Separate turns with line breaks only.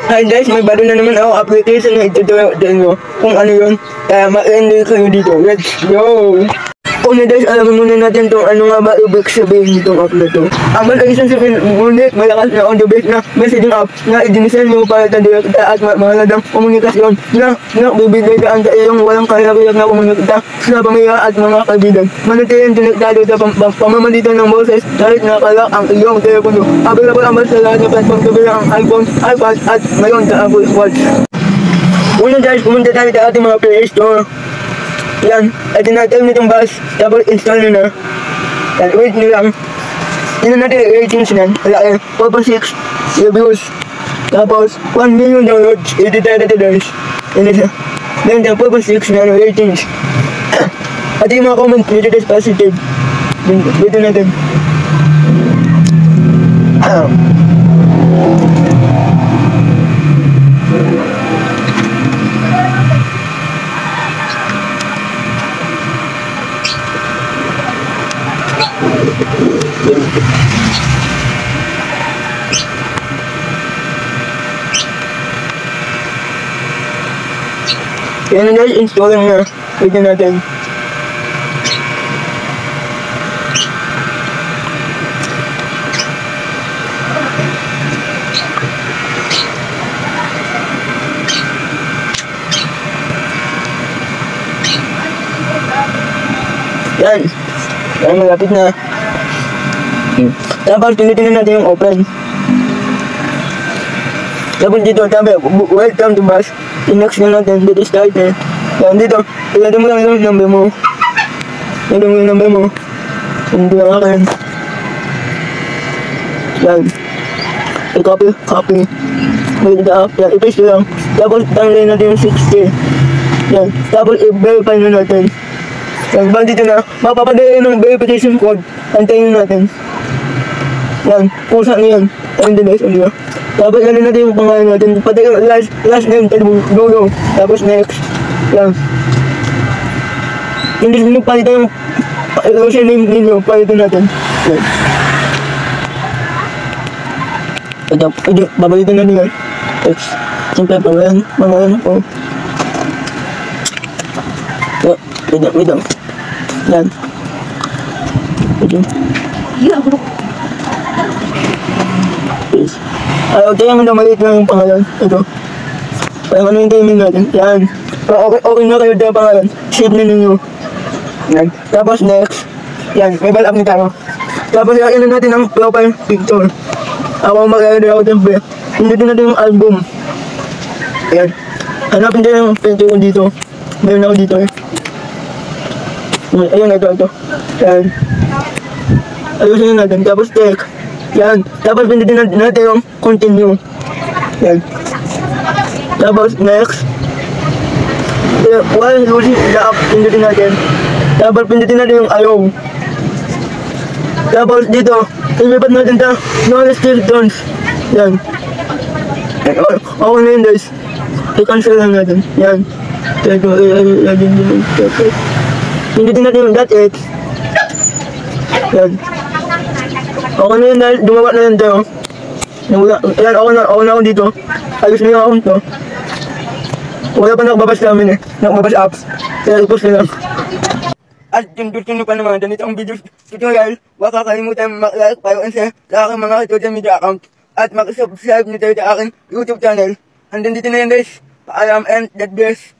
Hi guys, may bago na naman ako application na ituturo nyo kung ano yun. Kaya ma-enjoy kayo dito. Let's go! Una guys, alamin muna natin kung ano nga ba ibig sabihin nitong app na to. Ang application sabihin, ngunit malakas na on-the-base na messaging app na i-design mo para sa direkta at mahaladang komunikasyon na bibigay daan sa iyong walang kahirap-hirap na komunikasyon sa pamilya at mga kaibigan. Manatiling konektado sa pamamagitan ng boses kahit nakalak ang iyong telepono. Available ang sa lahat ng platform kabilang ang iPhone, iPad at ngayon sa Apple Watch. Una guys, pumunta tayo sa ating mga Play Store. Yan, at tinatawag nitong bus, double install nyo na. Yan, wait nyo lang. Tignan natin yung ratings nyan. Wala kayo, 4.6 reviews. Tapos, 1 million downloads, 80 days. Yan ito. Then, 4.6 na ratings. At yung mga comments, dito is positive. Dito natin. Yan guys, installing na. Pwede natin. Yan. Yan, malapit na. Tapos, tinitingnan natin yung open. Tapos dito, sabi, welcome to bus. I-next na natin, get started. Yan, dito, ilagay mo lang yung number mo. Ilagay mo yung number mo. Hindi lang akin. Yan. I-copy. Wait the app. Yan, i-paste lang. Tapos, download natin yung 60. Yan. Tapos, i-verify na natin. Yan, bang dito na, mapapadala ng verification code. Antayin natin. Yan, kung saan yan. Ayun din guys, ano. Tapos ano natin yung pangalan natin. Pati yung last name, logo. Tapos next. Yan. Hindi mo palitan yung erosion name ninyo. Palitan natin. Yan. Ito, babalitan natin yan. Text. Siyempre, pangalan ko. Wait lang. Yan. Ito. Okay, ang maliit lang yung pangalan. Ito. Parang ano yung timing natin. Yan. Okay na kayo dyan pangalan. Save na ninyo. Yan. Tapos next. Yan. May balap ni tayo. Tapos lagyan na natin ang profile picture. Ako mag-edit ako siyempre. Pindutin natin yung album. Yan. Hanapin din yung picture ko dito. Meron ako dito eh. Ayun, ito. Yan. Ayusin na natin. Tapos check. Yan. Tapos pindutin natin yung continue. Yan. Tapos next. While using the app, pindutin natin. Tapos pindutin natin yung ayaw. Tapos dito, ilipat natin sa no restrictions. Yan. Okay na yun guys. I-cancel lang natin. Yan. Pindutin natin yung .h. Yan. Okay na yun dahil dumawa na yun tayo. Yan, okay na ako dito. Ayos na yung account to. Wala pa nakababas namin eh. Nakababas apps. Kaya i-post na lang. At yung gusto nyo pa naman, ganito ang video tutorial. Huwag kakalimutan mag-like, follow and share sa aking mga social media account. At mag-subscribe nyo tayo sa aking YouTube channel. Hanggang dito na yan guys. Paalam and God bless.